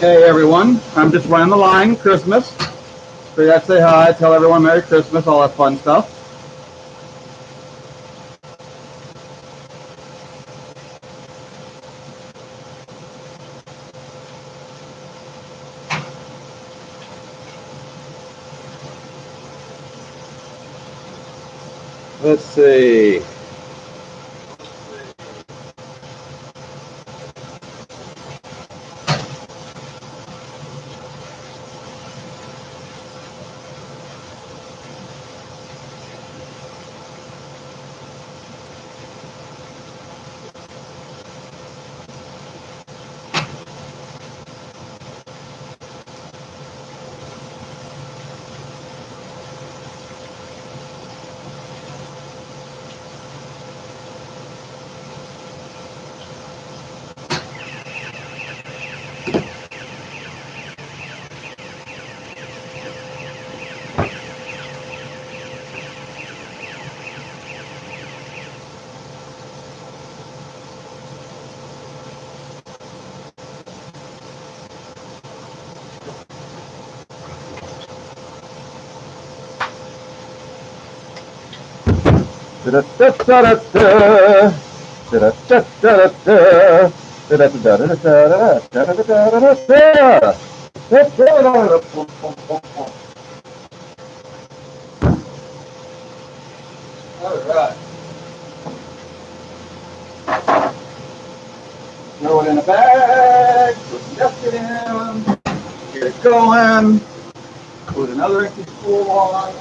Hey everyone, I'm just running the line, Christmas. Figured I'd say hi, tell everyone Merry Christmas, all that fun stuff. Let's see. Alright. Throw it in a bag, put some gasket in, get it going, put another empty spool on.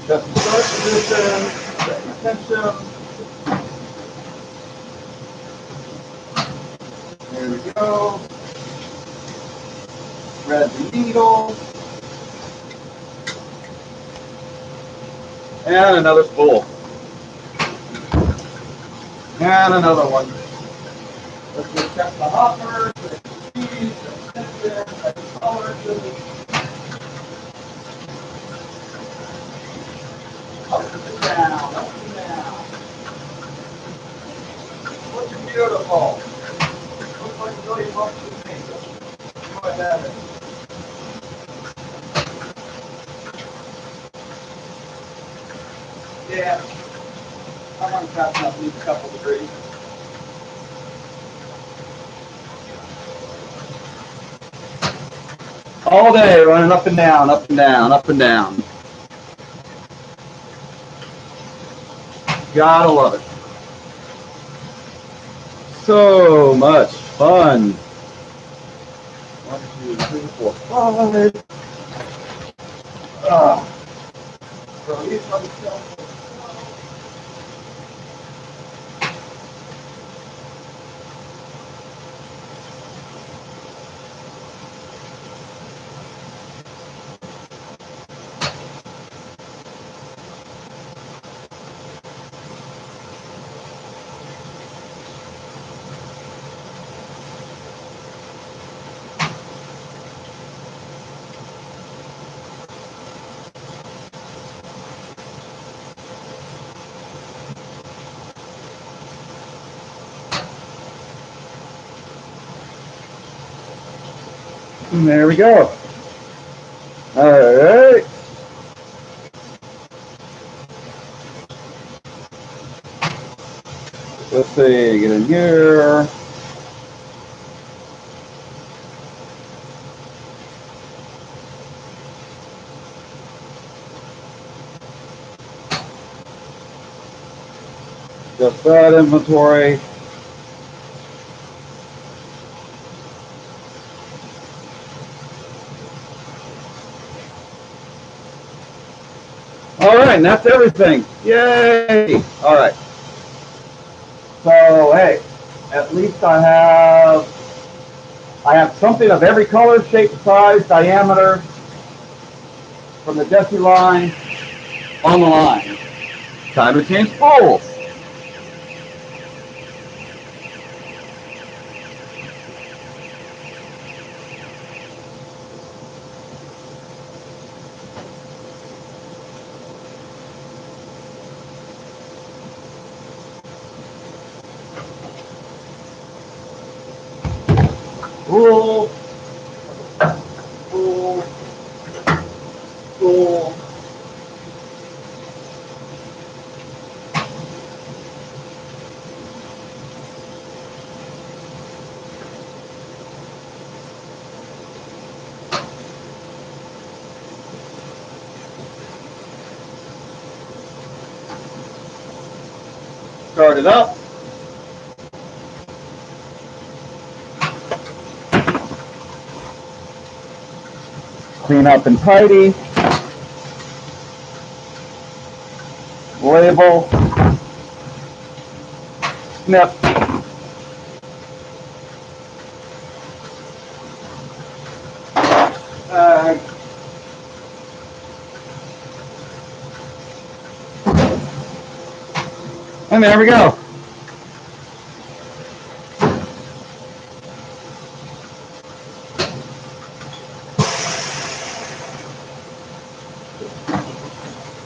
Just the start position, set my tension. There we go. Thread the needle. And another spool. And another one. Let's just check the hopper, check the speed, check the tension, check the tolerances. Up and down, up and down. Looking beautiful. Looks like a really much to me. Go ahead. Yeah. I'm on top up, needs a couple degrees. All day running up and down, up and down, up and down. Gotta love it. So much fun. 1, 2, 3, 4, 5. So each one itself. And there we go. All right. Let's see, get in here. Just that inventory. All right, and that's everything. Yay! All right. So, hey, at least I have something of every color, shape, size, diameter from the Desi line on the line. Time to change spools. Spool, spool, spool. Start it up. Clean up and tidy. Label. Snip. And there we go.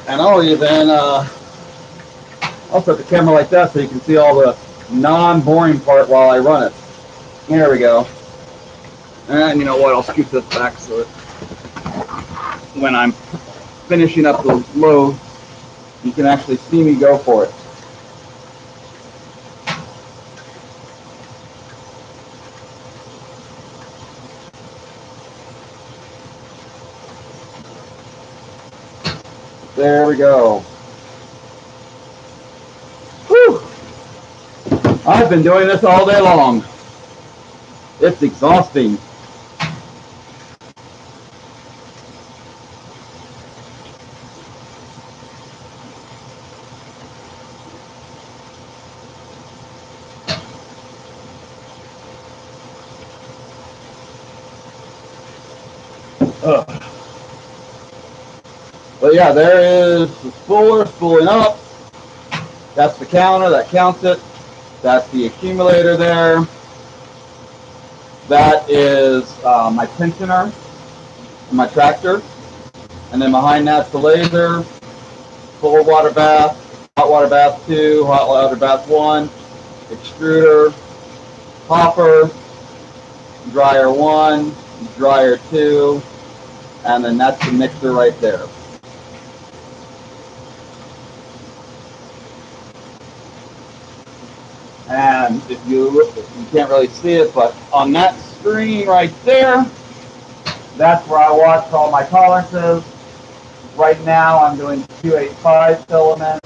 And I'll even I'll set the camera like that so you can see all the non-boring part while I run it. There we go. And you know what? I'll scoop this back so that when I'm finishing up the load, you can actually see me go for it. There we go. Whew. I've been doing this all day long. It's exhausting. Ugh. But yeah, there is the spooler spooling up. That's the counter, that counts it. That's the accumulator there. That is my tensioner and my tractor. And then behind that's the laser, full water bath, hot water bath 2, hot water bath 1, extruder, hopper, dryer 1, dryer 2, and then that's the mixer right there. And if you look, you can't really see it, but on that screen right there, that's where I watch all my tolerances. Right now I'm doing 285 filament,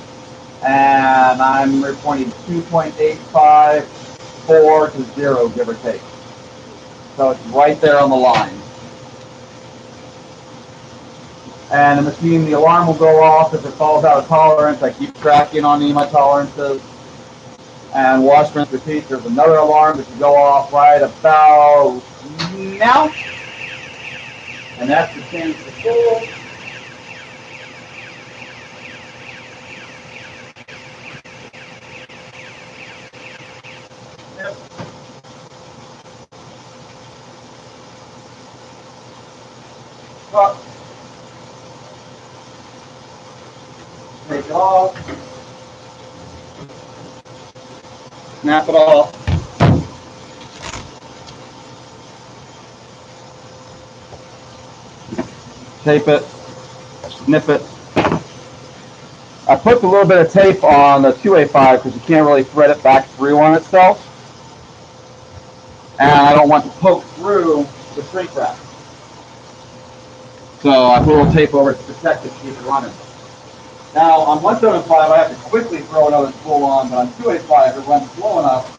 and I'm reporting 2.85, 4 to 0, give or take. So it's right there on the line. And the machine, the alarm will go off if it falls out of tolerance. I keep tracking on any of my tolerances. And wash, rinse, repeat. There's another alarm that should go off right about now. And that's to change the spool. Yep. Up. Take it off. Snap it off. Tape it. Snip it. I put a little bit of tape on the 285 because you can't really thread it back through on itself. And I don't want to poke through the shrink wrap. So I put a little tape over it to protect it to keep it running. Now on 175 I have to quickly throw another spool on, but on 285 it runs slow enough.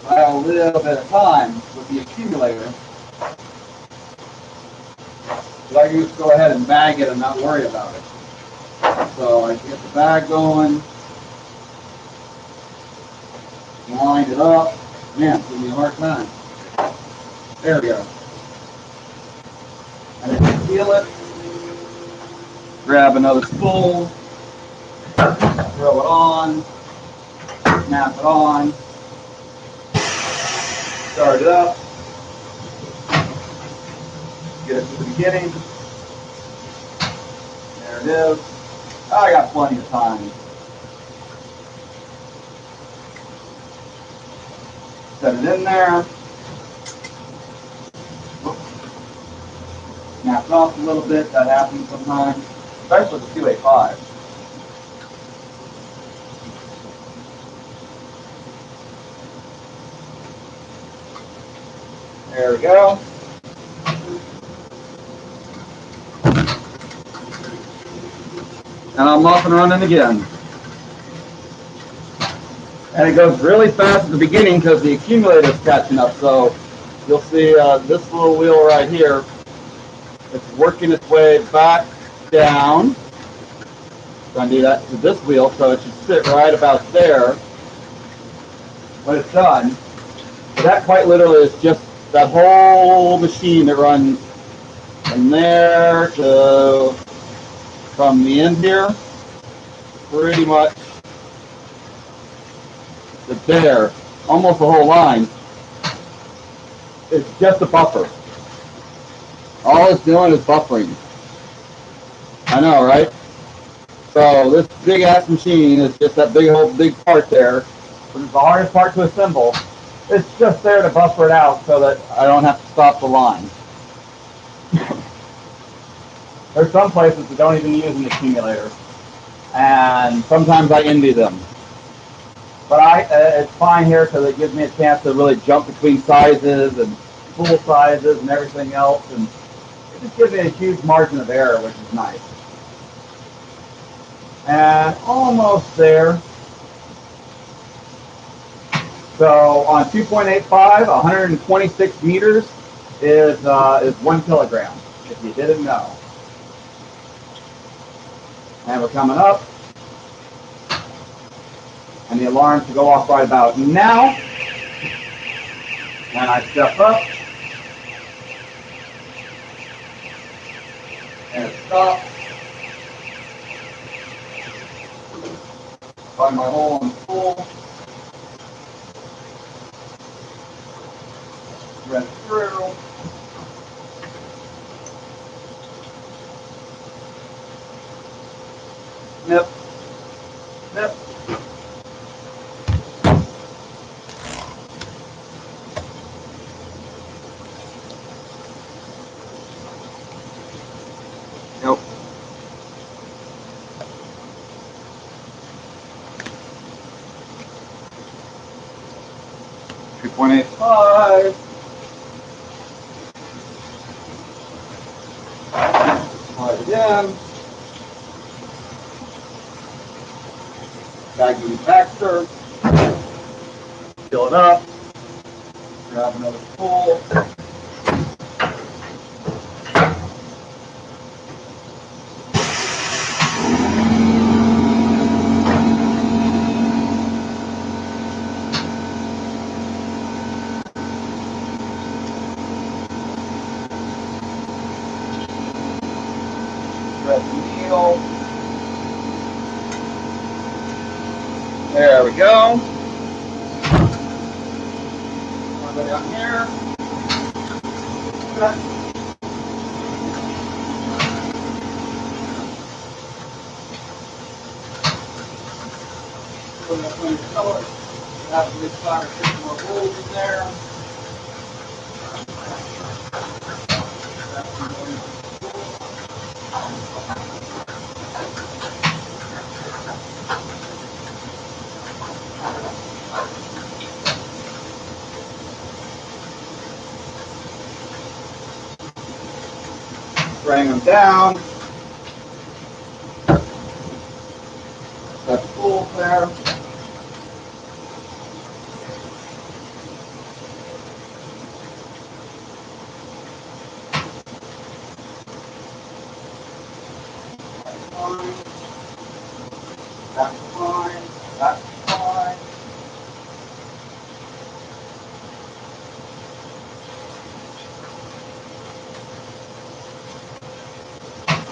I have a little bit of time with the accumulator. So I can just go ahead and bag it and not worry about it. So I can get the bag going, line it up. Man, it's giving me a hard time. There we go. And then you seal it. Grab another spool, throw it on, snap it on, start it up, get it to the beginning. There it is. I got plenty of time. Set it in there. off a little bit. That happens sometimes, especially the 285. There we go. And I'm off and running again. And it goes really fast at the beginning because the accumulator is catching up. So you'll see this little wheel right here. It's working its way back down. So I do that to this wheel, so it should sit right about there when it's done. So that quite literally is just that whole machine that runs from there to from the end here, pretty much to there, almost the whole line. It's just a buffer. All it's doing is buffering. I know, right? So this big ass machine is just that big part there, which is the hardest part to assemble. It's just there to buffer it out so that I don't have to stop the line. There's some places that don't even use an accumulator, and sometimes I envy them. But it's fine here because it gives me a chance to really jump between sizes and spool sizes and everything else, and it just gives me a huge margin of error, which is nice. And almost there. So on 2.85, 126 meters is 1 kilogram, if you didn't know. And we're coming up. And the alarm should go off right about now. And I step up. And it stops. Find my hole in the spool. Thread through. Snip. Snip. Nope. .85. Slide it in. Baggy Baxter. Fill it up. Grab another spool. There we go. Put it down here. Good. Put it up on your color. Have this 5 or 6 more holes in there. Bring them down. That's full there. That's fine. That's fine.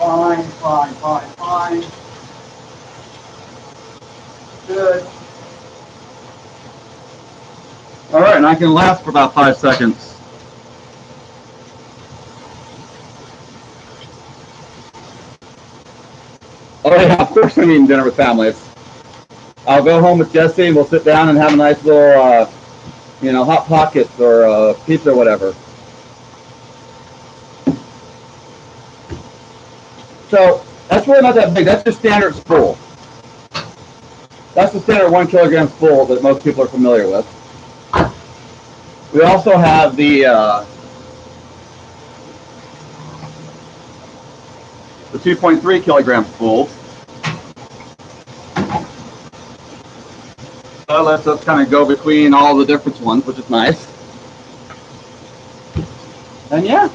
Fine, fine, fine, fine. Good. All right, and I can last for about 5 seconds. Oh yeah, of course I'm eating dinner with families. I'll go home with Jesse and we'll sit down and have a nice little, Hot Pockets or pizza or whatever. So that's really not that big. That's just standard spool. That's the standard 1 kilogram spool that most people are familiar with. We also have the 2.3 kilogram spool. So lets us kind of go between all the different ones, which is nice. And yeah.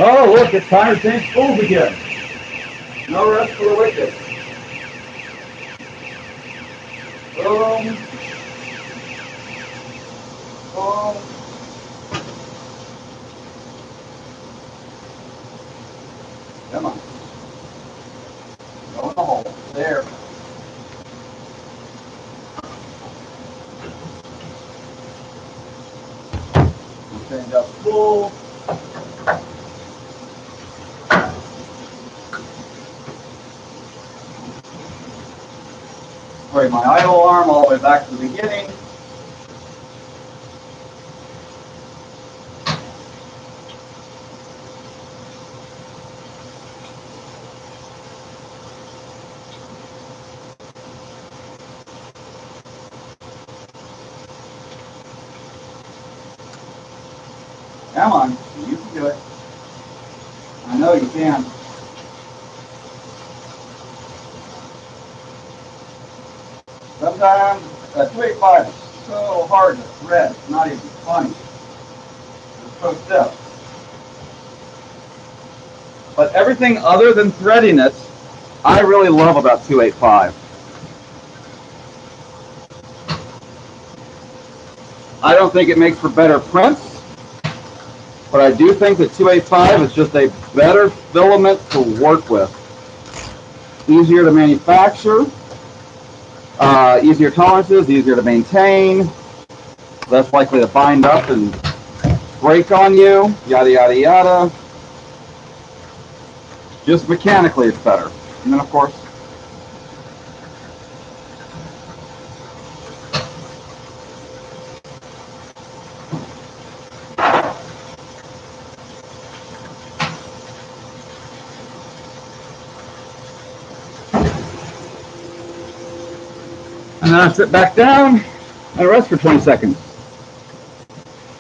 Oh, look, it's time to change spools again. No rest for the wicked. Boom. Boom. Come on. Go in the hole. There. Change out spool. Bring my idle arm all the way back to the beginning. Come on, you can do it. I know you can. Sometimes a 285 is so hard to thread, it's not even funny. It's so stiff. But everything other than threadiness, I really love about 285. I don't think it makes for better prints, but I do think that 285 is just a better filament to work with. Easier to manufacture, easier tolerances, easier to maintain, less likely to bind up and break on you, yada, yada, yada. Just mechanically, it's better. And then, of course, and then I sit back down and rest for 20 seconds.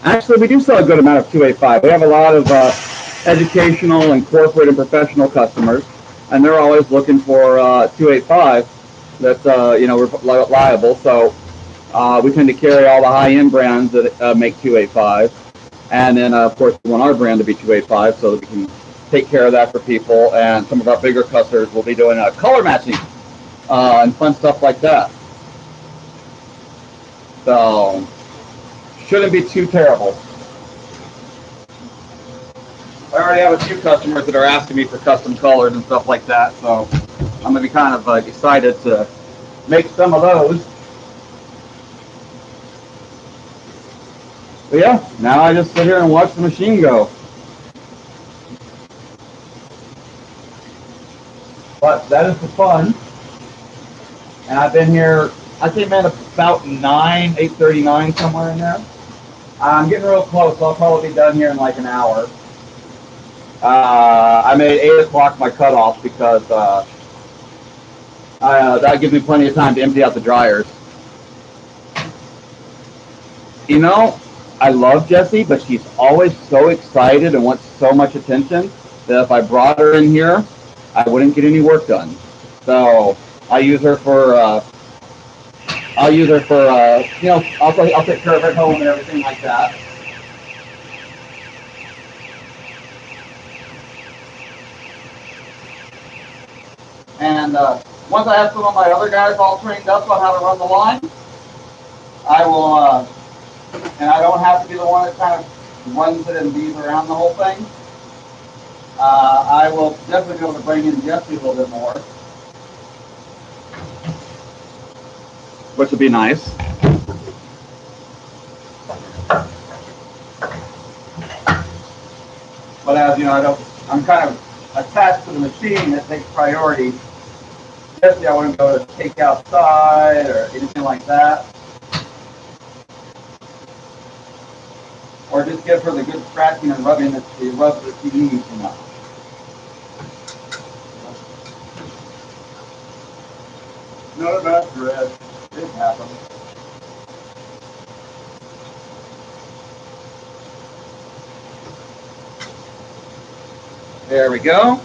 Actually, we do sell a good amount of 285. We have a lot of educational and corporate and professional customers, and they're always looking for 285 that's reliable. So we tend to carry all the high-end brands that make 285, and then of course we want our brand to be 285 so that we can take care of that for people. And some of our bigger customers will be doing color matching and fun stuff like that. So shouldn't be too terrible. I already have a few customers that are asking me for custom colors and stuff like that, so I'm going to be kind of excited to make some of those. But yeah, now I just sit here and watch the machine go. But that is the fun. And I've been here, I came in about 8:39, somewhere in there. I'm getting real close, so I'll probably be done here in like an hour. I made 8 o'clock my cutoff because that gives me plenty of time to empty out the dryers. You know, I love Jessie, but she's always so excited and wants so much attention that if I brought her in here, I wouldn't get any work done. So I use her for, I'll take care of her at home and everything like that. And once I have some of my other guys all trained up on how to run the line, I will, and I don't have to be the one that kind of runs it and bees around the whole thing. I will definitely be able to bring in Jessie a little bit more, which would be nice. But as you know, I'm kind of attached to the machine that takes priority. Jessie, I wouldn't go to take outside or anything like that. or just give her the good scratching and rubbing that she rubs that she needs enough. Not about thread. It happens. There we go.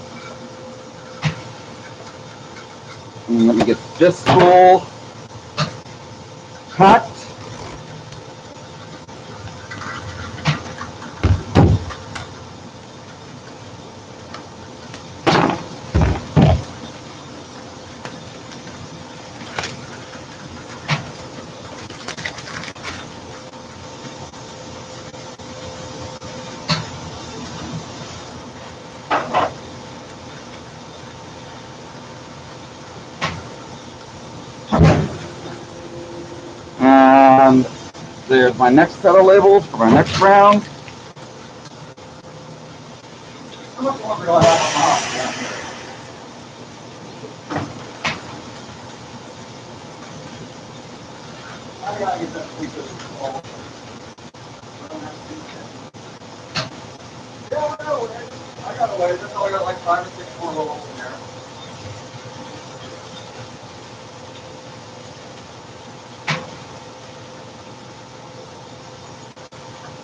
And let me get this spool cut. And there's my next set of labels for my next round. How much longer do I have on I gotta get that piece of small. Yeah, I know. I got a ways. That's all I got, like 5 or 6 more levels in there.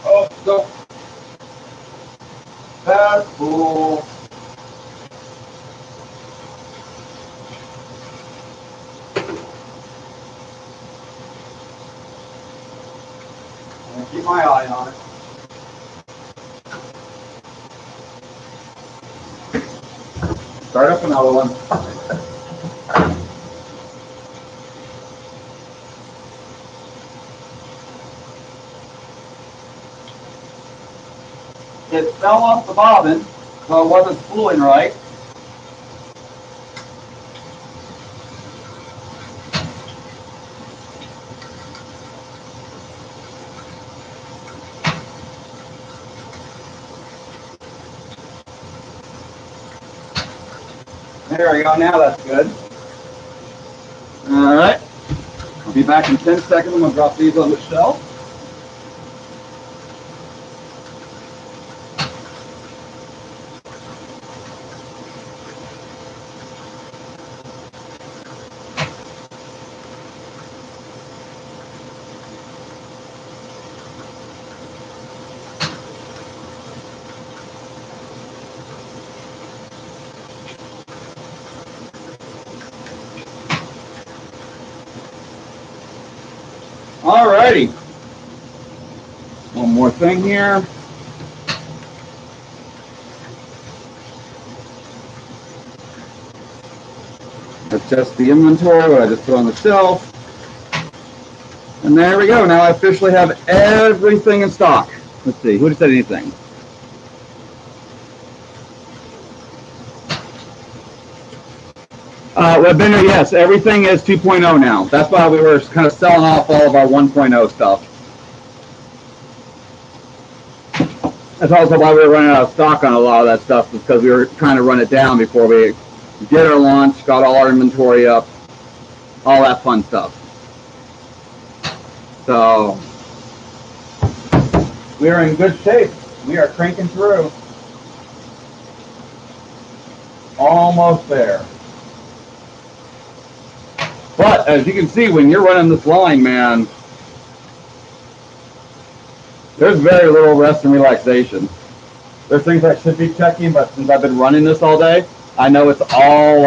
Oh, so that's cool. I'm gonna keep my eye on it. Start up another one. It fell off the bobbin, so it wasn't spooling right. There we go, now that's good. All right, I'll be back in 10 seconds. I'm gonna drop these on the shelf. All righty. One more thing here. That's just the inventory, what I just put on the shelf. And there we go. Now I officially have everything in stock. Let's see, who said anything? Webinar, yes, everything is 2.0 now. That's why we were kind of selling off all of our 1.0 stuff. That's also why we were running out of stock on a lot of that stuff, because we were trying to run it down before we did our launch, got all our inventory up, all that fun stuff. So we are in good shape. We are cranking through. Almost there. But as you can see, when you're running this line, man, there's very little rest and relaxation. There's things I should be checking, but since I've been running this all day, I know it's all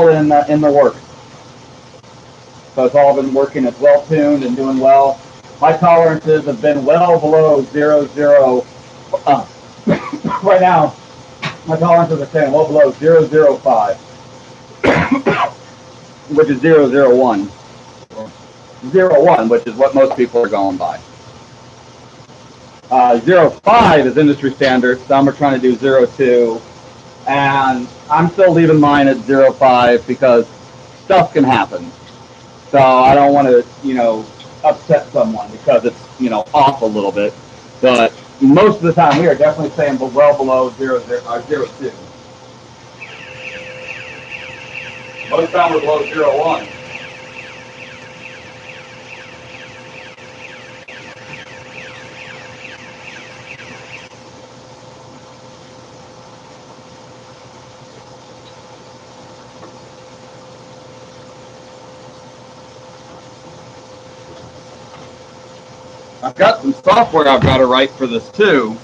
in the works. So it's all been working. It's well tuned and doing well. My tolerances have been well below 0.0. Right now, my tolerances are staying well below 0.05, which is 0.01. 0.1, which is what most people are going by. 0.5 is industry standard. Some are trying to do 0.2, and I'm still leaving mine at 0.5 because stuff can happen. So I don't want to, upset someone because it's, off a little bit. But most of the time, we are definitely staying well below 0.2. Most of the time, we're below 0.1. I've got some software I've got to write for this too.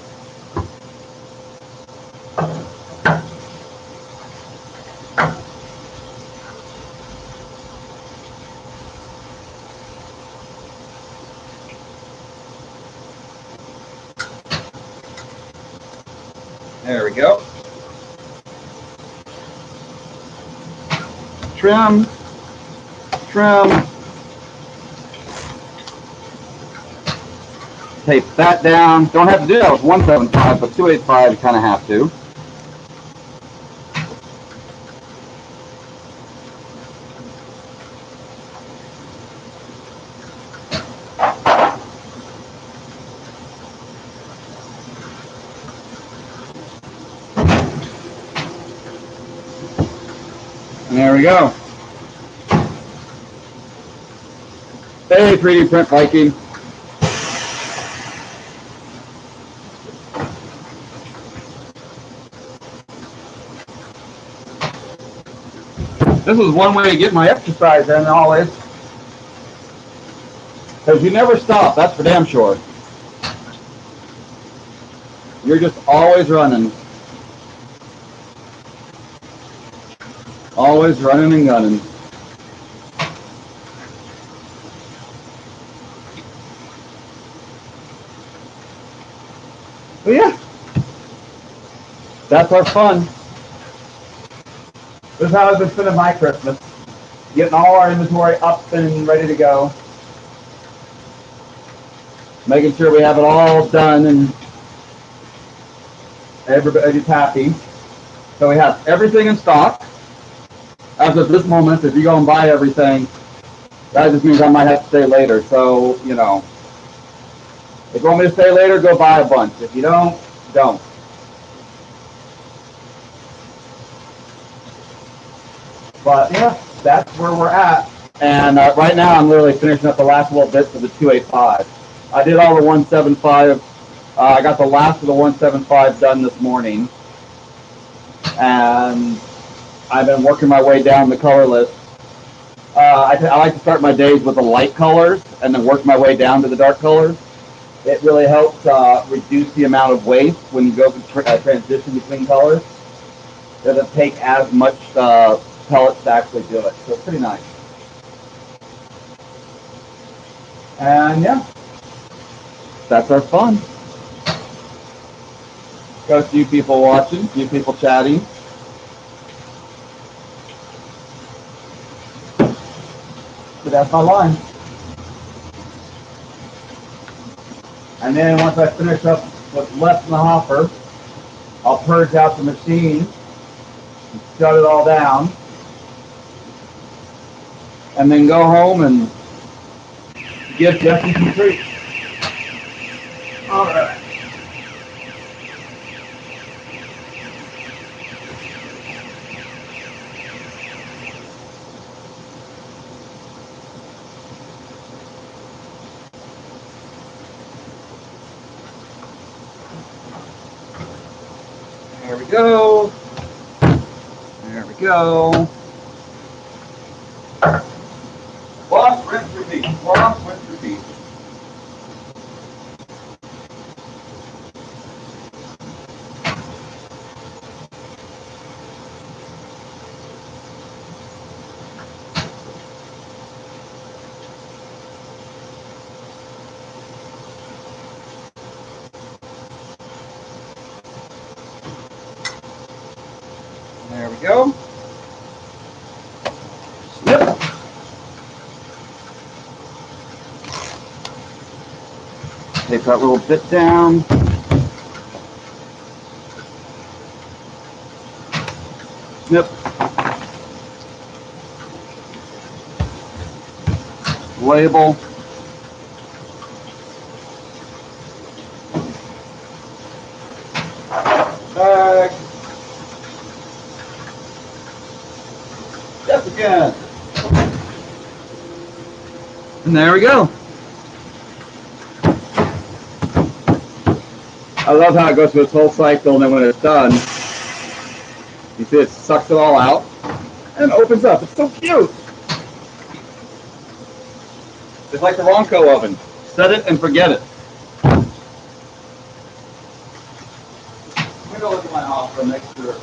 There we go. Trim, trim. Tape that down. Don't have to do that with 175, but 285 you kind of have to. And there we go. Hey, 3D Print Viking. This is one way to get my exercise in always. Because you never stop, that's for damn sure. You're just always running. Always running and gunning. But yeah, that's our fun. This is how I've been spending my Christmas. Getting all our inventory up and ready to go. Making sure we have it all done and everybody's happy. So we have everything in stock. As of this moment, if you go and buy everything, that just means I might have to stay later. So, you know, if you want me to stay later, go buy a bunch. If you don't, don't. But yeah, that's where we're at. And right now I'm literally finishing up the last little bits of the 285. I did all the 175. I got the last of the 175 done this morning. And I've been working my way down the color list. I like to start my days with the light colors and then work my way down to the dark colors. It really helps reduce the amount of waste when you go through transition between colors. It doesn't take as much pellets to actually do it, so it's pretty nice. And yeah, that's our fun. Got a few people watching, a few people chatting. So that's my line. And then once I finish up what's left in the hopper, I'll purge out the machine and shut it all down. And then go home and give Jesse some treats. All right. There we go. There we go. Wash, rinse, repeat. Wash, rinse, repeat. There we go. Snip. Take that little bit down. Snip. Label. Bag. Yes, again. And there we go. I love how it goes through this whole cycle, and then when it's done, you see it sucks it all out and opens up. It's so cute. It's like the Ronco oven. Set it and forget it. Let me go look at my house for next year.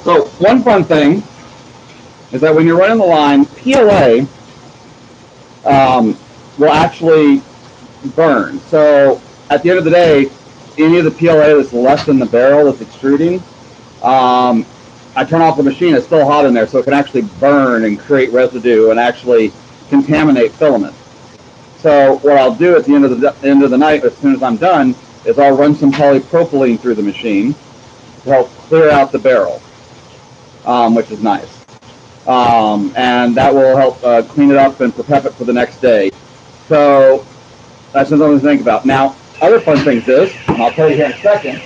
So one fun thing is that when you're running the line, PLA will actually burn. So at the end of the day, any of the PLA that's left in the barrel that's extruding, I turn off the machine, it's still hot in there, so it can actually burn and create residue and actually contaminate filament. So what I'll do at the end of the night, as soon as I'm done, is I'll run some polypropylene through the machine to help clear out the barrel, which is nice. And that will help clean it up and prep it for the next day. So that's something to think about. Now, other fun things is, and I'll tell you here in a second,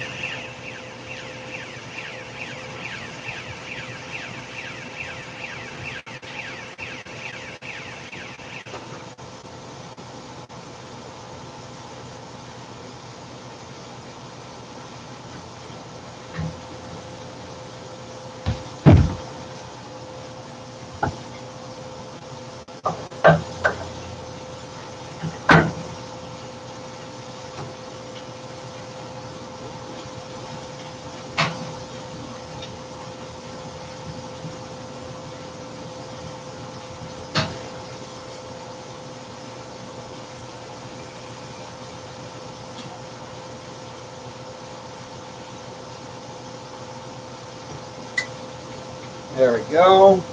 there we go.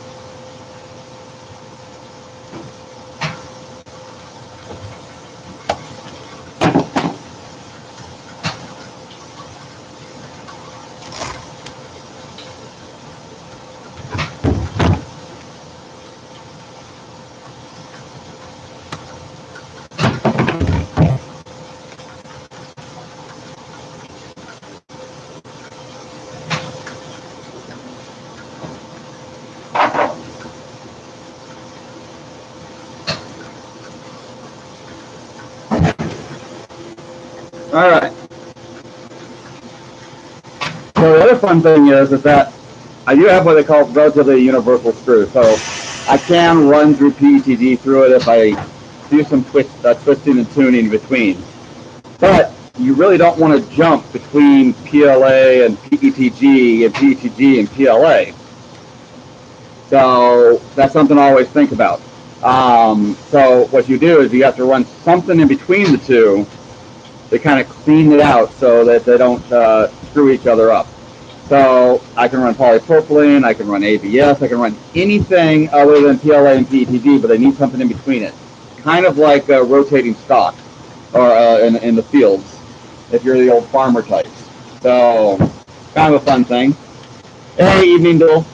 All right. So the other fun thing is that I do have what they call relatively universal screw. So I can run through PETG through it if I do some twisting and tuning between. But you really don't want to jump between PLA and PETG and PETG and PLA. So that's something I always think about. So what you do is you have to run something in between the two to kind of clean it out so that they don't screw each other up. So I can run polypropylene, I can run ABS, I can run anything other than PLA and PETG, but I need something in between it. Kind of like rotating stock or in the fields, if you're the old farmer types. So kind of a fun thing. Hey, evening, Bill.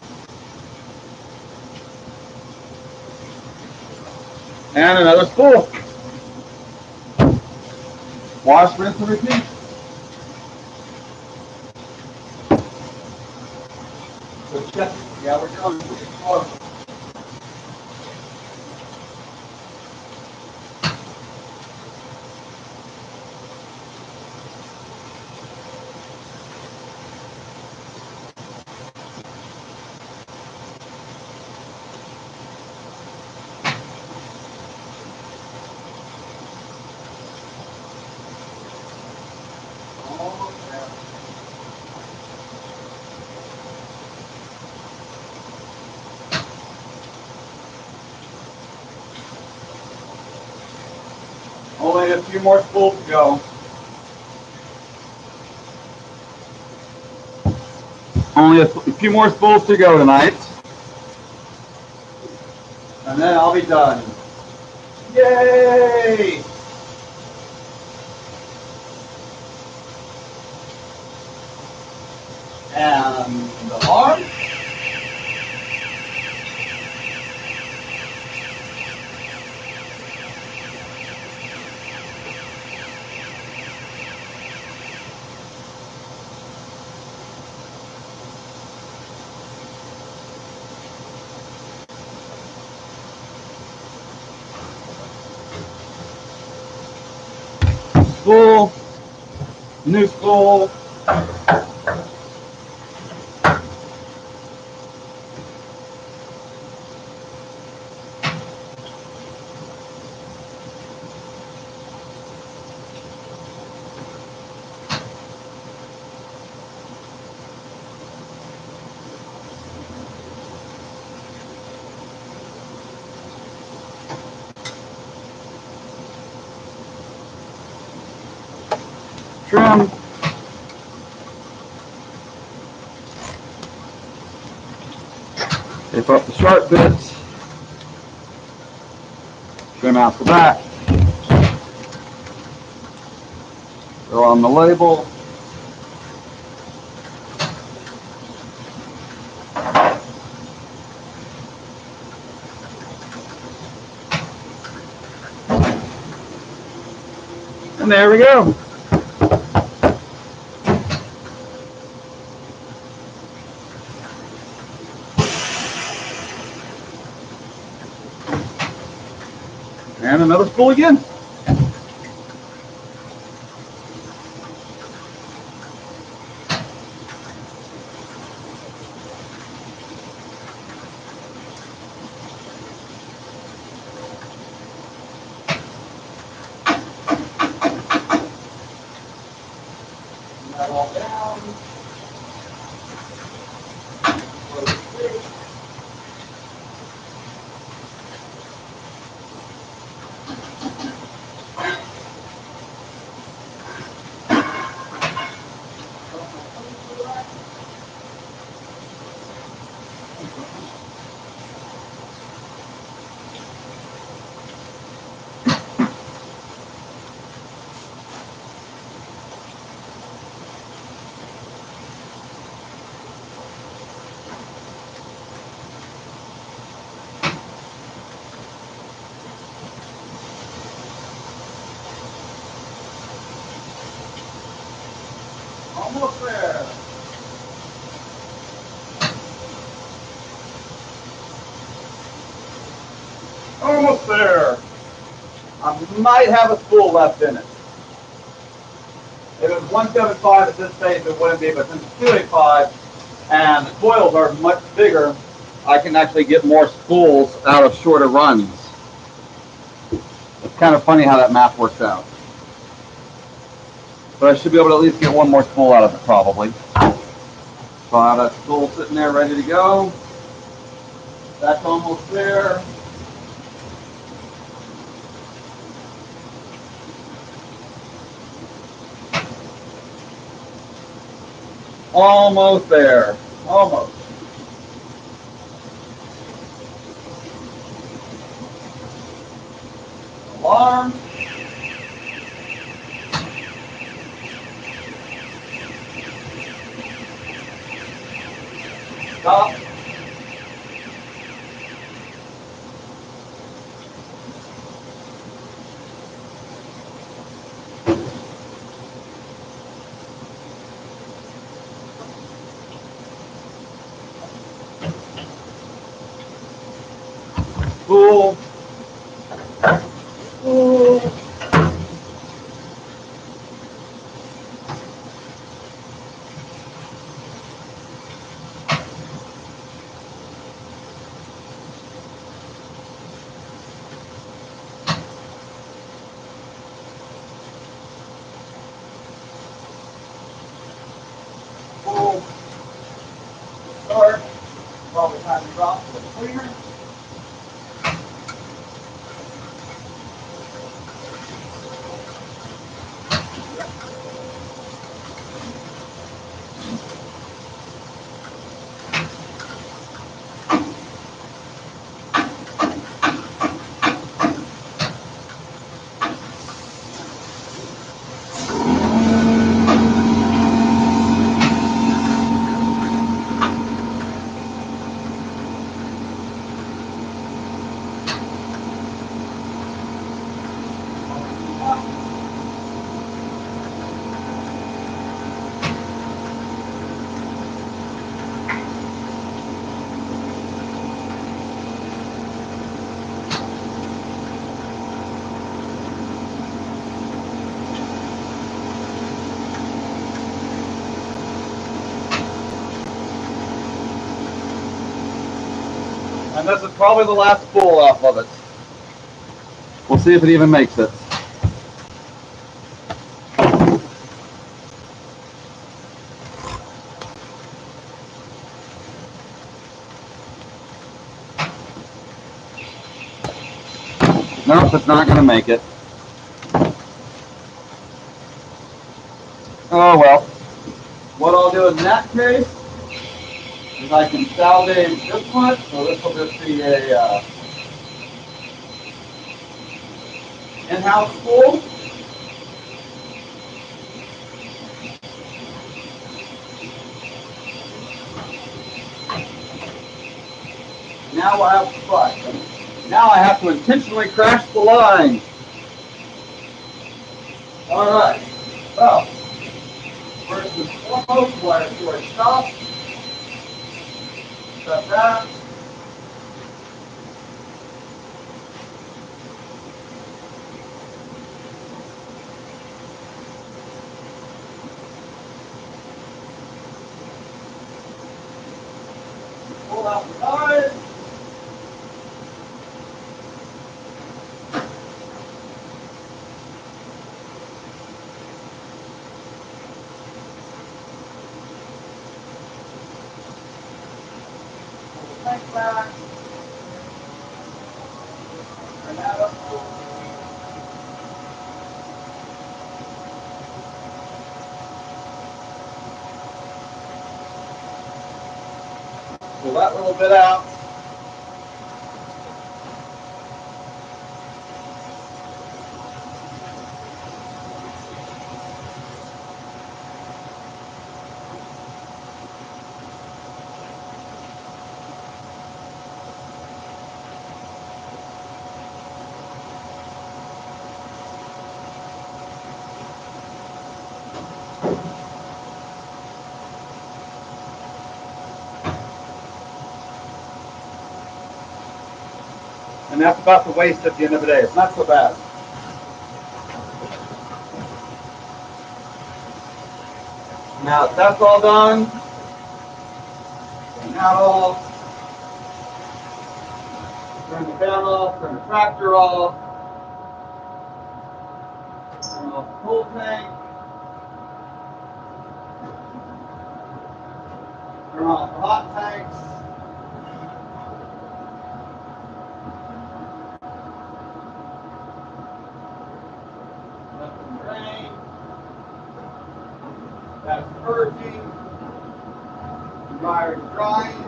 And another spool. Wash, rinse, and repeat. So check. Yeah, we're doing it. Only a few more spools to go. Only a few more spools to go tonight. And then I'll be done. Yay! And the arm. Spool. New spool. Trim. Tape up the sharp bits. Trim out the back. Throw on the label. And there we go. And another spool again. That all down. Almost there. Almost there. I might have a spool left in it. If it was 175 at this stage, it wouldn't be, but since it's 285 and the coils are much bigger, I can actually get more spools out of shorter runs. It's kind of funny how that math works out. But I should be able to at least get one more spool out of it, probably. So I have that spool sitting there ready to go. That's almost there. Almost there. Almost. Alarm. Stop. Spool. Spool. Spool. Start. Probably time to drop the cleaner. And this is probably the last spool off of it. We'll see if it even makes it. Nope, it's not going to make it. Oh well. What I'll do in that case is I can salvage this one, so this will just be a in-house spool. Now I have fun. Now I have to intentionally crash the line. All right. So first and foremost, wire storage stop. Shut that. Pull out the side. Pull the tank back. Turn that up. Pull that little bit out. And that's about the waste at the end of the day. It's not so bad. Now that that's all done, turn that off, turn the fan off, turn the tractor off, turn off the cool tank, turn off the hot tanks, let them drain, that's purging, dryer is drying.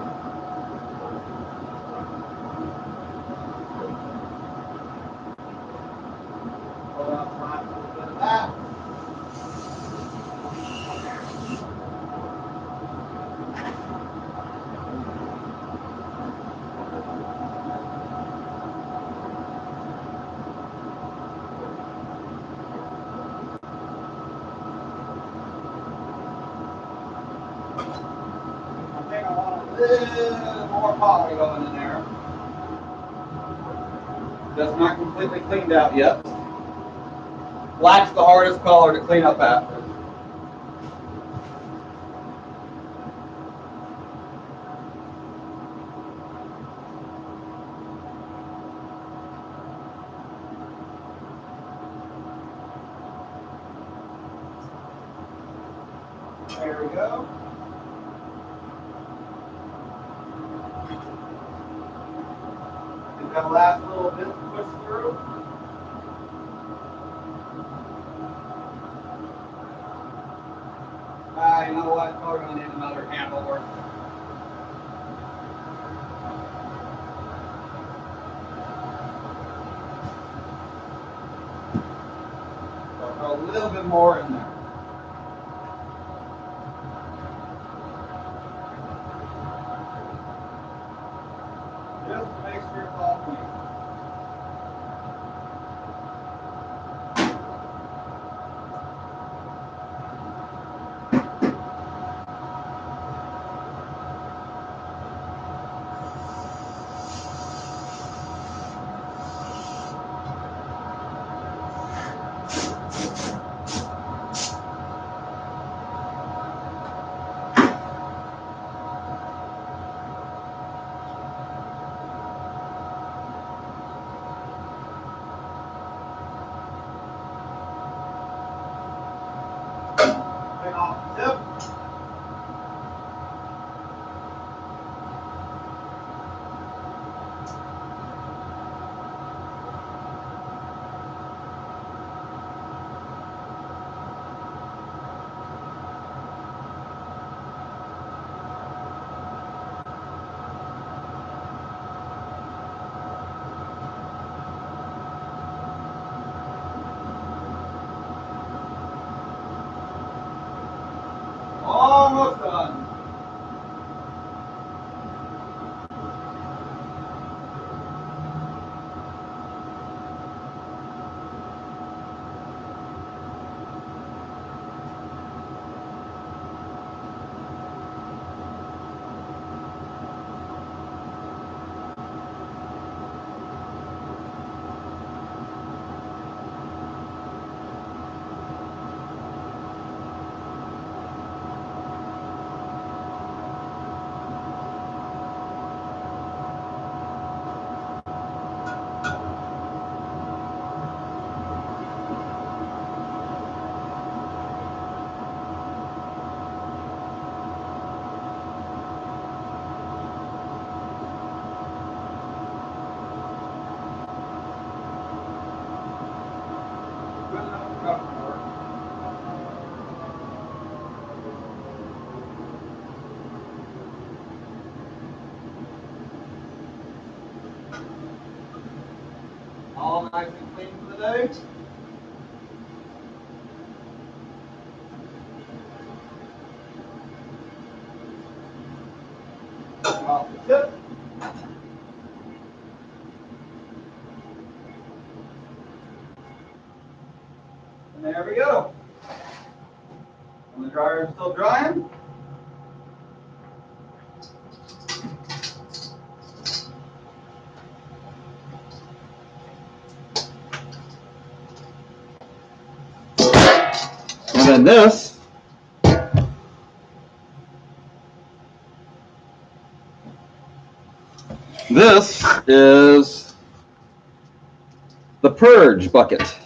Pull out the last little bit of that. I think I want a little more poly going in there. That's not completely cleaned out yet. Black's the hardest color to clean up after. There we go. Get that last little bit pushed through. You know what? Probably gonna need another handle worth. So I'll throw a little bit more in there. Just to make sure it's all clean. right off the tip. Almost done. All nice and clean for the day. Off the tip. And there we go. And the dryer is still drying. And then this is the purge bucket.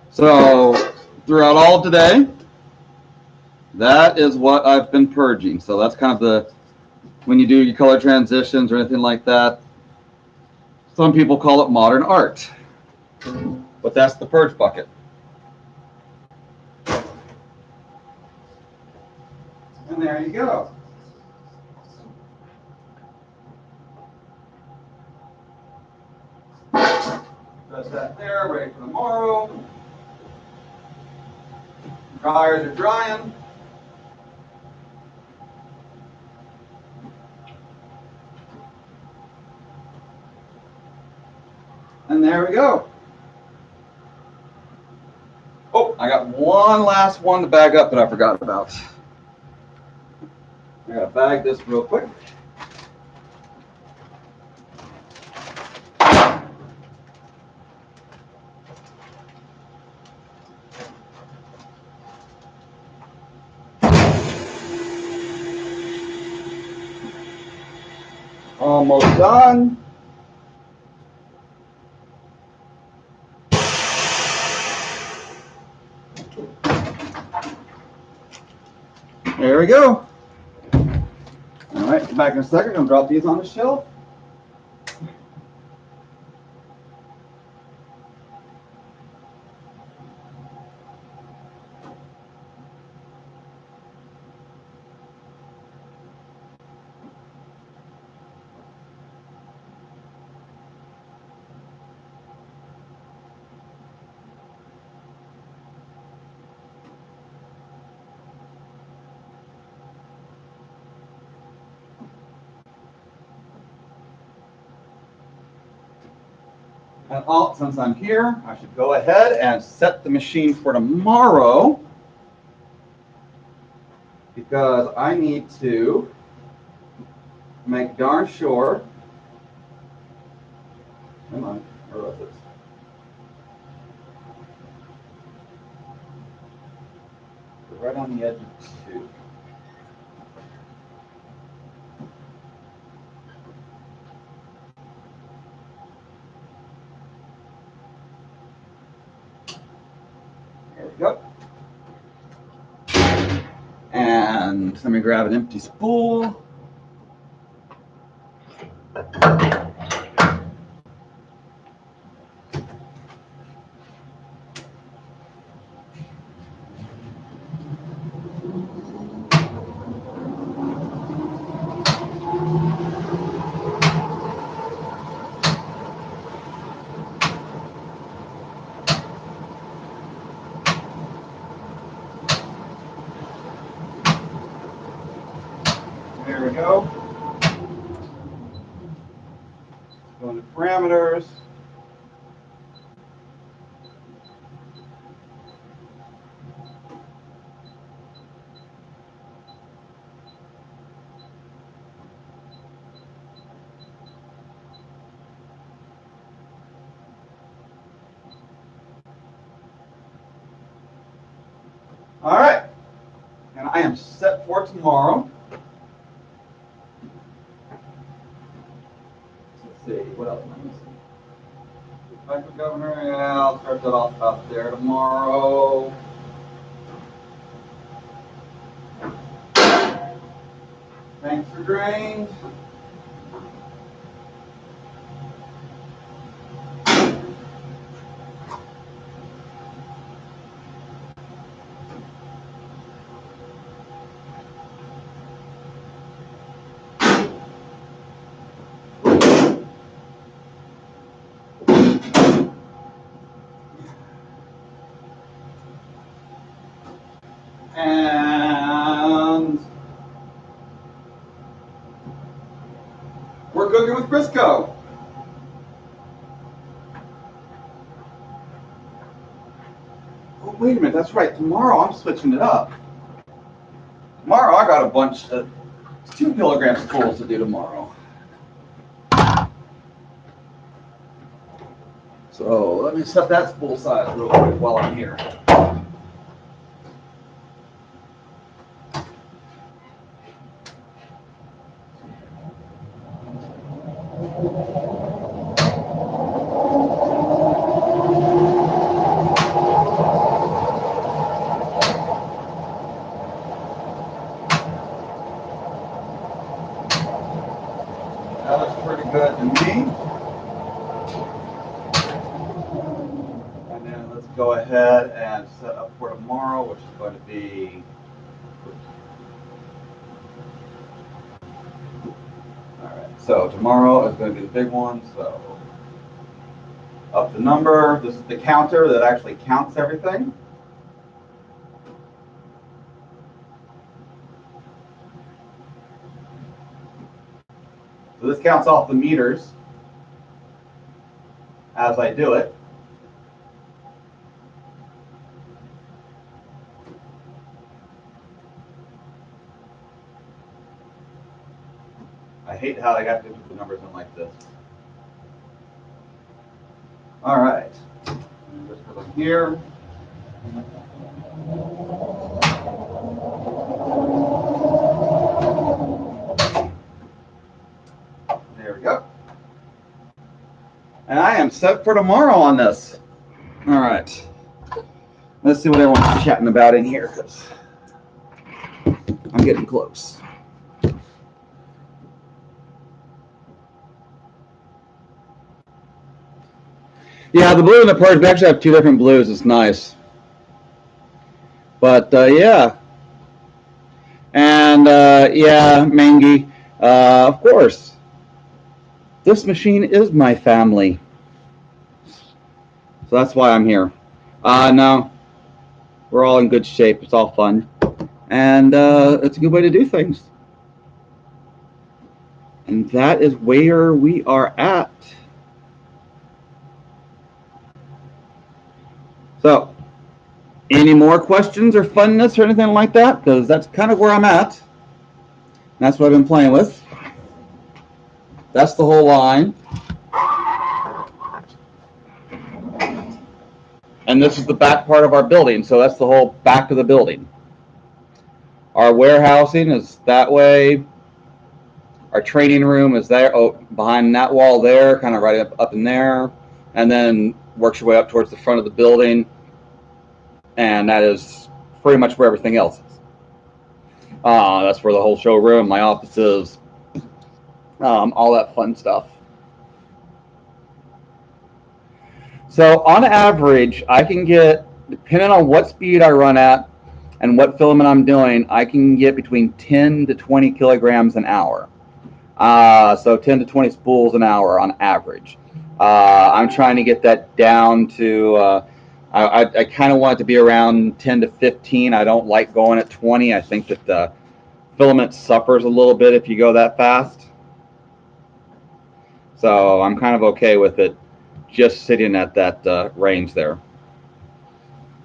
So throughout all today, that is what I've been purging. So that's kind of the, when you do your color transitions or anything like that, some people call it modern art, but that's the purge bucket. And there you go. That's that there, ready for tomorrow. Dryers are drying. And there we go. Oh, I got one last one to bag up that I forgot about. I gotta bag this real quick. Almost done. There we go. All right, back in a second. I'm gonna drop these on the shelf. And since I'm here, I should go ahead and set the machine for tomorrow because I need to make darn sure. Come on, where was it? Right on the edge of the tube. There we go. And let me grab an empty spool. There we go. Go into parameters. All right, and I am set for tomorrow. Let's see, what else am I missing? Cycle governor, yeah, I'll start that off up there tomorrow. Tanks are drained. And we're cooking with Crisco. Oh, wait a minute, that's right. Tomorrow I'm switching it up. Tomorrow I got a bunch of 2 kilogram spools to do tomorrow. So let me set that spool size real quick while I'm here. That looks pretty good to me. And then let's go ahead and set up for tomorrow, which is going to be so tomorrow is going to be the big one. So up the number. This is the counter that actually counts everything. So this counts off the meters as I do it. I hate how I got to put the numbers in like this. All right, just because I'm here. There we go. And I am set for tomorrow on this. All right, let's see what everyone's chatting about in here, because I'm getting close. Yeah, the blue and the purge, we actually have 2 different blues. It's nice. But yeah. And yeah, Mangy, of course. This machine is my family. So that's why I'm here. No, we're all in good shape. It's all fun. And it's a good way to do things. And that is where we are at. So, any more questions or funness or anything like that? Because that's kind of where I'm at. That's what I've been playing with. That's the whole line. And this is the back part of our building, so that's the whole back of the building. Our warehousing is that way. Our training room is there, behind that wall there, kind of right up in there. And then works your way up towards the front of the building. And that is pretty much where everything else is. That's where the whole showroom, my office is, all that fun stuff. So on average, I can get, depending on what speed I run at and what filament I'm doing, I can get between 10 to 20 kilograms an hour. So 10 to 20 spools an hour on average. I'm trying to get that down to, I kind of want it to be around 10 to 15. I don't like going at 20. I think that the filament suffers a little bit if you go that fast. So I'm kind of okay with it just sitting at that range there.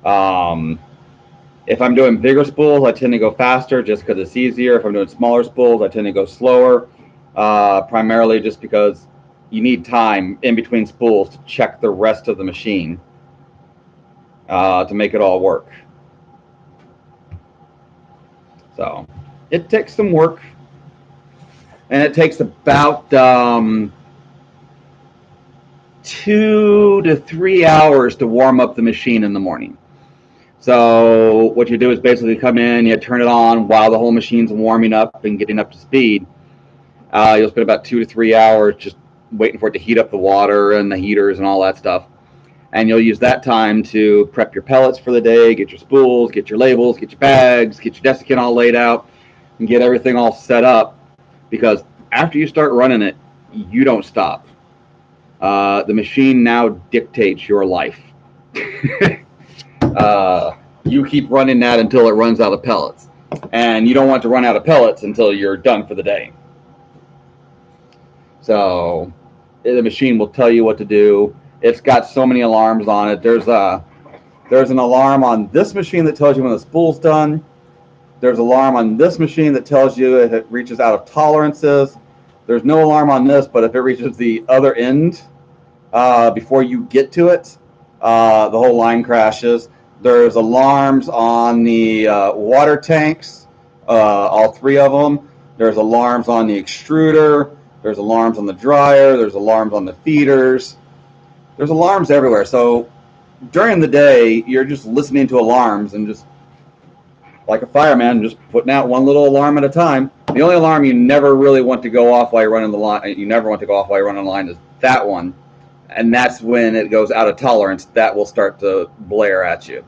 If I'm doing bigger spools, I tend to go faster just because it's easier. If I'm doing smaller spools, I tend to go slower, primarily just because you need time in between spools to check the rest of the machine to make it all work. So it takes some work, and it takes about 2 to 3 hours to warm up the machine in the morning. So what you do is basically come in, you turn it on while the whole machine's warming up and getting up to speed. You'll spend about 2 to 3 hours just waiting for it to heat up the water and the heaters and all that stuff. And you'll use that time to prep your pellets for the day, get your spools, get your labels, get your bags, get your desiccant all laid out, and get everything all set up. Because after you start running it, you don't stop. The machine now dictates your life. You keep running that until it runs out of pellets. And you don't want to run out of pellets until you're done for the day. So the machine will tell you what to do. It's got so many alarms on it. There's an alarm on this machine that tells you when the spool's done. There's an alarm on this machine that tells you if it reaches out of tolerances. There's no alarm on this, but if it reaches the other end before you get to it, the whole line crashes. There's alarms on the water tanks, all three of them. There's alarms on the extruder. There's alarms on the dryer. There's alarms on the feeders. There's alarms everywhere. So during the day, you're just listening to alarms and just like a fireman, just putting out one little alarm at a time. The only alarm you never really want to go off while you're running the line, you never want to go off while you're running the line, is that one. And that's when it goes out of tolerance. That will start to blare at you.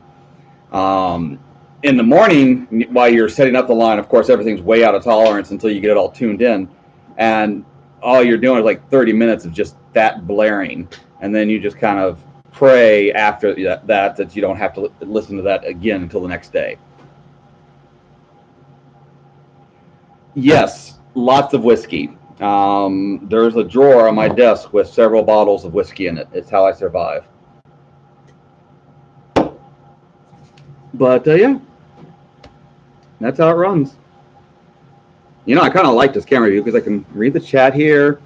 In the morning, while you're setting up the line, of course, everything's way out of tolerance until you get it all tuned in. And all you're doing is like 30 minutes of just that blaring. And then you just kind of pray after that you don't have to listen to that again until the next day. Yes, lots of whiskey. There's a drawer on my desk with several bottles of whiskey in it. It's how I survive. But yeah, that's how it runs. You know, I kind of like this camera view because I can read the chat here.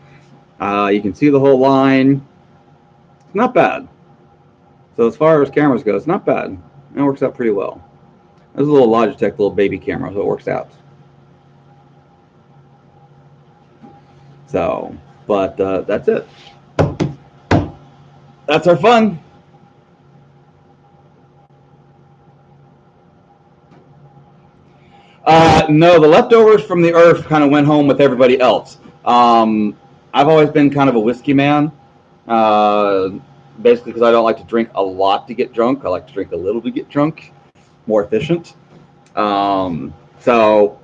You can see the whole line. It's not bad. So as far as cameras go, it's not bad. It works out pretty well. There's a little Logitech little baby camera, so it works out. So, but that's it. That's our fun. No, the leftovers from the earth kind of went home with everybody else. I've always been kind of a whiskey man, basically because I don't like to drink a lot to get drunk. I like to drink a little to get drunk, more efficient. So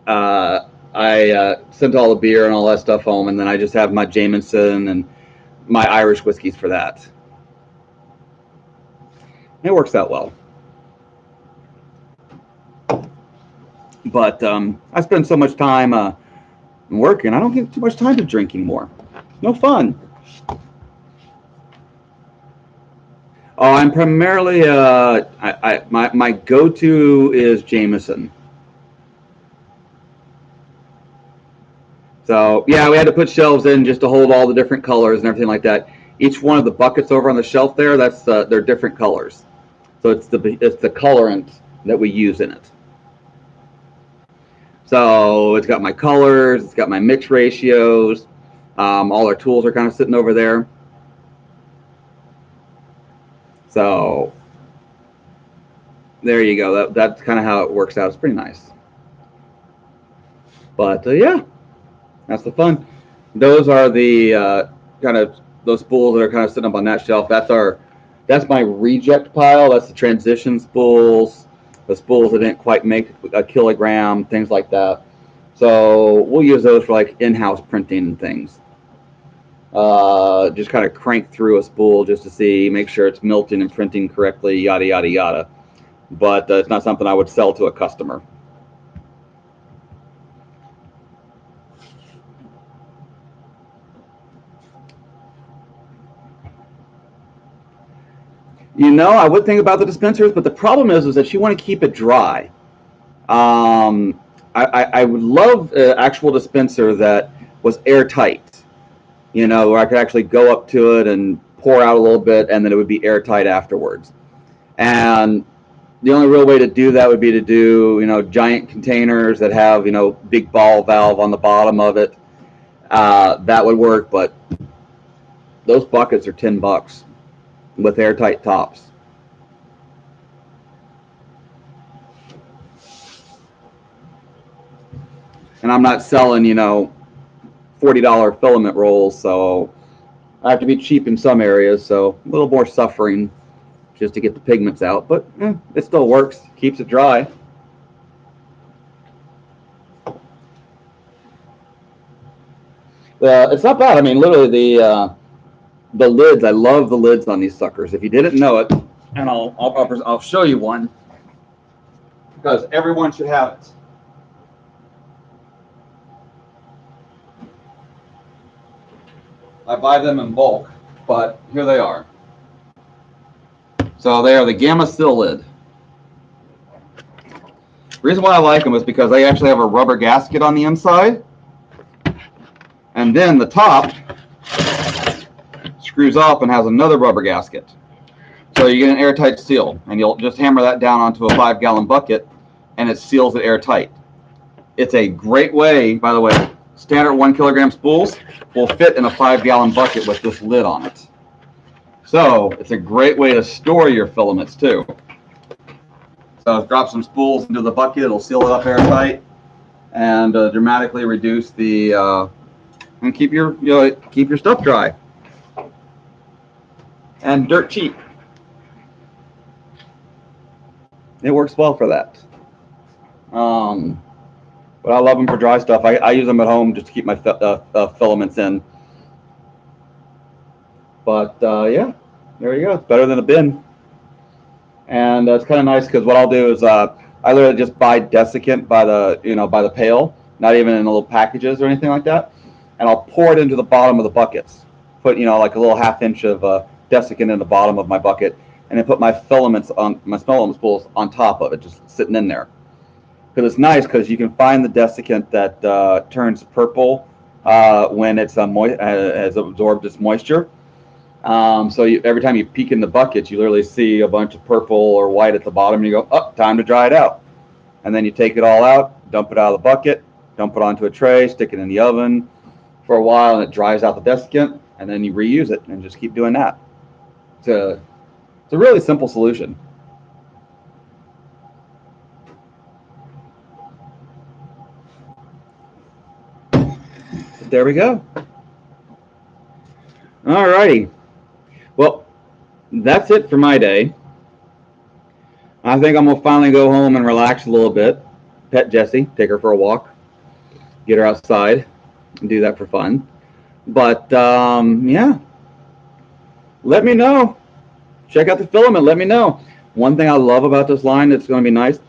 I sent all the beer and all that stuff home, and then I just have my Jameson and my Irish whiskeys for that. It works out well. But I spend so much time working, I don't get too much time to drink anymore. No fun. Oh, I'm primarily my go-to is Jameson. So yeah, we had to put shelves in just to hold all the different colors and everything like that. Each one of the buckets over on the shelf there, that's they're different colors. So it's the colorant that we use in it. So it's got my colors, it's got my mix ratios. All our tools are kind of sitting over there. So there you go. That's kind of how it works out. It's pretty nice. But yeah, that's the fun. Those are the kind of those spools that are kind of sitting up on that shelf. That's my reject pile. That's the transition spools, the spools that didn't quite make a kilogram, things like that. So we'll use those for like in-house printing and things. Just kind of crank through a spool just to see, make sure it's melting and printing correctly, yada, yada, yada. But it's not something I would sell to a customer. You know, I would think about the dispensers, but the problem is that you want to keep it dry. I would love an actual dispenser that was airtight, you know, where I could actually go up to it and pour out a little bit and then it would be airtight afterwards. And the only real way to do that would be to do, you know, giant containers that have, you know, big ball valve on the bottom of it. That would work, but those buckets are $10 with airtight tops. And I'm not selling, you know, $40 filament rolls, so I have to be cheap in some areas, so a little more suffering just to get the pigments out, but it still works, keeps it dry. It's not bad. I mean, literally the lids. I love the lids on these suckers. If you didn't know it, and I'll show you one because everyone should have it. I buy them in bulk, but here they are. So they are the Gamma Sill lid. The reason why I like them is because they actually have a rubber gasket on the inside, and then the top screws off and has another rubber gasket. So you get an airtight seal, and you'll just hammer that down onto a 5-gallon bucket, and it seals it airtight. It's a great way, by the way, standard 1 kilogram spools will fit in a 5-gallon bucket with this lid on it. So it's a great way to store your filaments too. So drop some spools into the bucket, it'll seal it up airtight, and dramatically reduce the and keep your stuff dry and dirt cheap. It works well for that. But I love them for dry stuff. I use them at home just to keep my filaments in. But yeah, there you go. It's better than a bin. And it's kind of nice because what I'll do is I literally just buy desiccant by the pail, not even in little packages or anything like that, and I'll pour it into the bottom of the buckets. Put like a little ½ inch of desiccant in the bottom of my bucket, and then put my filament spools on top of it, just sitting in there. Because it's nice because you can find the desiccant that turns purple when it's has absorbed its moisture. So every time you peek in the buckets, you literally see a bunch of purple or white at the bottom, and you go, oh, time to dry it out. And then you take it all out, dump it out of the bucket, dump it onto a tray, stick it in the oven for a while, and it dries out the desiccant, and then you reuse it and just keep doing that. It's a really simple solution. There we go. All righty. Well, that's it for my day. I think I'm going to finally go home and relax a little bit. Pet Jessie, take her for a walk, get her outside, and do that for fun. But, yeah, let me know. Check out the filament. Let me know. One thing I love about this line that's going to be nice,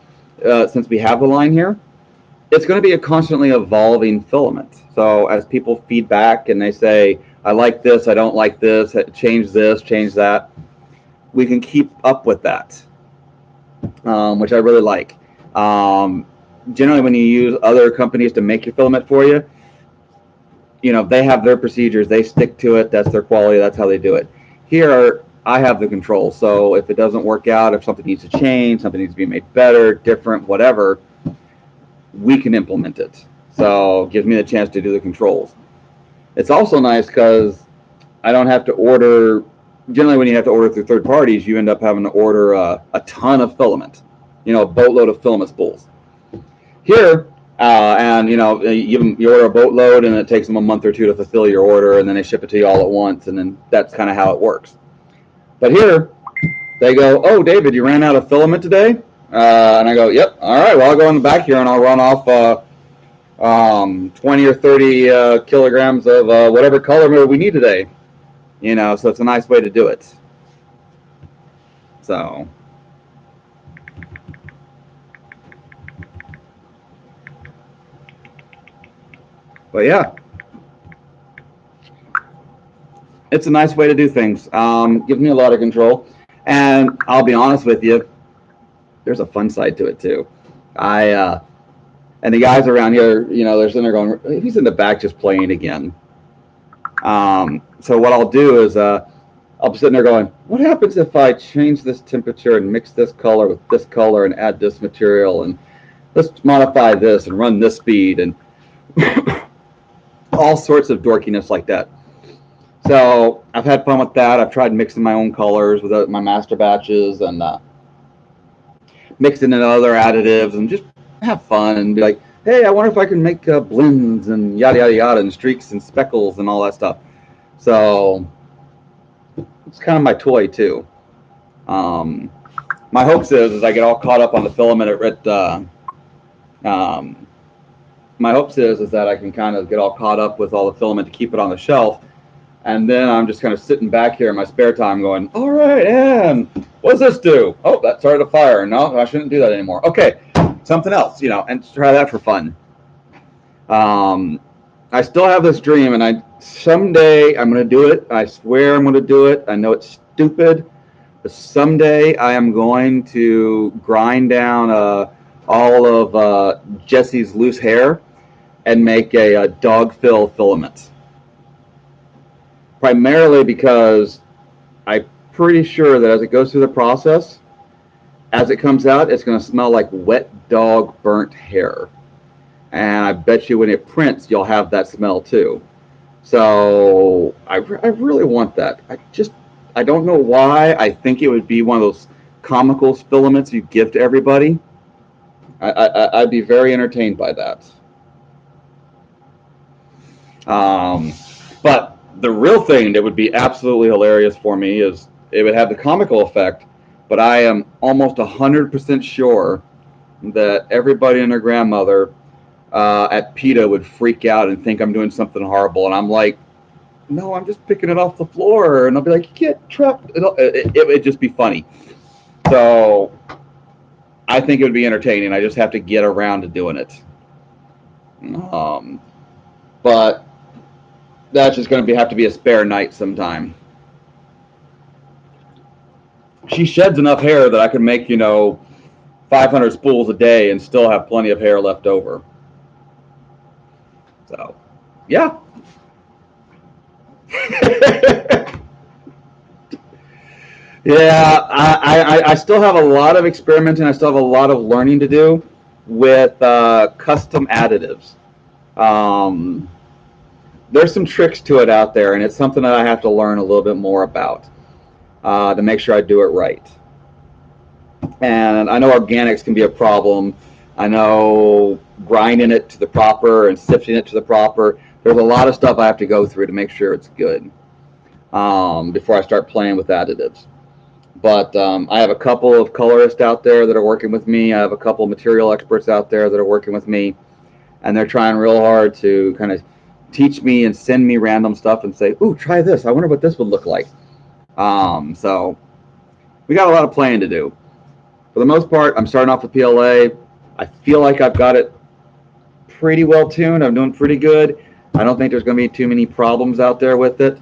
since we have the line here, it's going to be a constantly evolving filament. So as people feedback and they say, I like this, I don't like this, change that, we can keep up with that, which I really like. Generally, when you use other companies to make your filament for you, they have their procedures, they stick to it, that's their quality, that's how they do it. Here, I have the control, so if it doesn't work out, if something needs to change, something needs to be made better, different, whatever, we can implement it. So it gives me the chance to do the controls. It's also nice because I don't have to order. Generally, when you have to order through third parties, you end up having to order a ton of filament, a boatload of filament spools. Here, And you order a boatload, and it takes them a month or two to fulfill your order, and then they ship it to you all at once, and then that's kind of how it works. But here, they go, "Oh, David, you ran out of filament today?" And I go, "Yep. All right. Well, I'll go in the back here, and I'll run off 20 or 30 kilograms of whatever color we need today." So it's a nice way to do it. So. But yeah, it's a nice way to do things. Gives me a lot of control, and I'll be honest with you, there's a fun side to it too. And the guys around here, they're sitting there going, "He's in the back just playing again." So what I'll do is I'll be sitting there going, "What happens if I change this temperature and mix this color with this color and add this material and let's modify this and run this speed," and all sorts of dorkiness like that. So I've had fun with that. I've tried mixing my own colors with my master batches and mixing in other additives and just have fun and be like, "Hey, I wonder if I can make blends and yada yada yada and streaks and speckles and all that stuff." So it's kind of my toy too. My hopes is I get all caught up on the filament my hopes is that I can kind of get all caught up with all the filament to keep it on the shelf. And then I'm just kind of sitting back here in my spare time going, "All right, and what does this do? Oh, that started a fire. No, I shouldn't do that anymore. Okay, something else, and try that for fun." I still have this dream, and someday I'm going to do it. I swear I'm going to do it. I know it's stupid, but someday I am going to grind down all of Jesse's loose hair and make a dog fill filament. Primarily because I'm pretty sure that as it goes through the process, as it comes out, it's going to smell like wet dog burnt hair. And I bet you when it prints, you'll have that smell too. So I really want that. I don't know why. I think it would be one of those comical filaments you give to everybody. I'd be very entertained by that. But the real thing that would be absolutely hilarious for me is it would have the comical effect, but I am almost 100% sure that everybody and their grandmother at PETA would freak out and think I'm doing something horrible. And I'm like, "No, I'm just picking it off the floor." And I'll be like, "You can't trap it." It would just be funny. So I think it would be entertaining. I just have to get around to doing it. But that's just going to have to be a spare night sometime. She sheds enough hair that I could make, 500 spools a day and still have plenty of hair left over. So, yeah. Yeah, I still have a lot of experimenting. I still have a lot of learning to do with custom additives. There's some tricks to it out there, and it's something that I have to learn a little bit more about to make sure I do it right. And I know organics can be a problem. I know grinding it to the proper and sifting it to the proper. There's a lot of stuff I have to go through to make sure it's good before I start playing with additives. But I have a couple of colorists out there that are working with me. I have a couple of material experts out there that are working with me, and they're trying real hard to kind of teach me and send me random stuff and say, "Ooh, try this. I wonder what this would look like." So we got a lot of playing to do. For the most part, I'm starting off with PLA. I feel like I've got it pretty well tuned. I'm doing pretty good. I don't think there's going to be too many problems out there with it,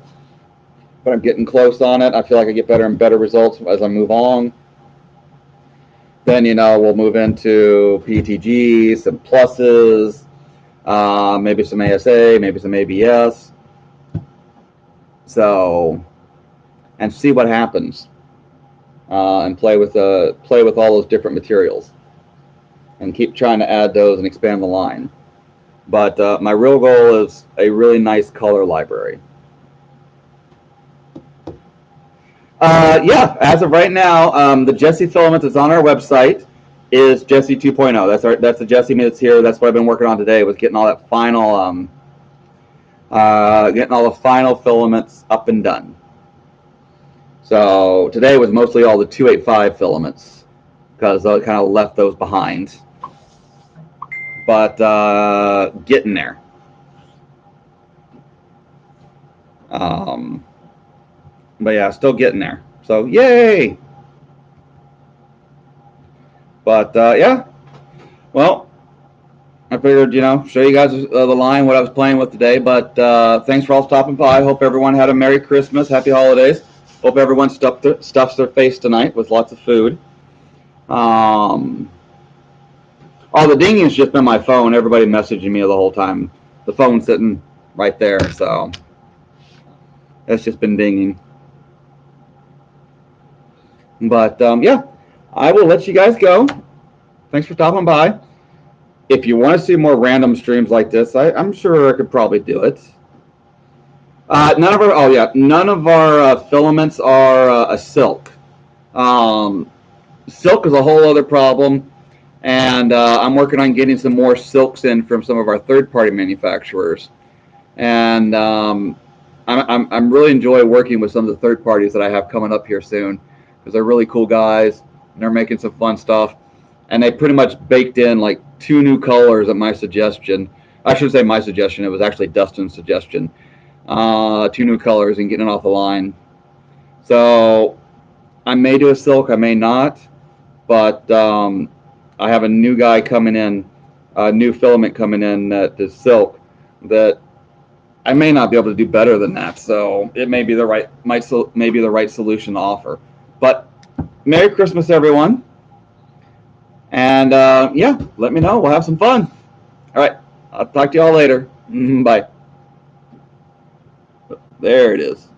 but I'm getting close on it. I feel like I get better and better results as I move along. Then, we'll move into PETG, some pluses, maybe some ASA, maybe some ABS. So, and see what happens, and play with all those different materials, and keep trying to add those and expand the line. But my real goal is a really nice color library. Yeah, as of right now, the Jesse filament is on our website. is Jesse 2.0. That's the Jesse that's here. That's what I've been working on today, was getting all that final getting all the final filaments up and done. So today was mostly all the 285 filaments because I kind of left those behind. But getting there. But yeah, still getting there. So yay! But yeah, well, I figured, show you guys the line, what I was playing with today. But thanks for all stopping by. I hope everyone had a Merry Christmas, Happy Holidays. Hope everyone stuffs their face tonight with lots of food. Oh, the dinging's just been my phone. Everybody messaging me the whole time. The phone's sitting right there, so that's just been dinging. But yeah, I will let you guys go. Thanks for stopping by. If you want to see more random streams like this, I'm sure I could probably do it. None of our filaments are a silk. Silk is a whole other problem, and I'm working on getting some more silks in from some of our third-party manufacturers. And I'm really enjoy working with some of the third parties that I have coming up here soon, because they're really cool guys and they're making some fun stuff. And they pretty much baked in like 2 new colors at my suggestion. I shouldn't say my suggestion, it was actually Dustin's suggestion. 2 new colors and getting it off the line. So I may do a silk, I may not, but I have a new guy coming in, a new filament coming in that is silk, that I may not be able to do better than that. So it may be the right solution to offer. But Merry Christmas, everyone. And yeah, let me know. We'll have some fun. All right. I'll talk to you all later. Bye. There it is.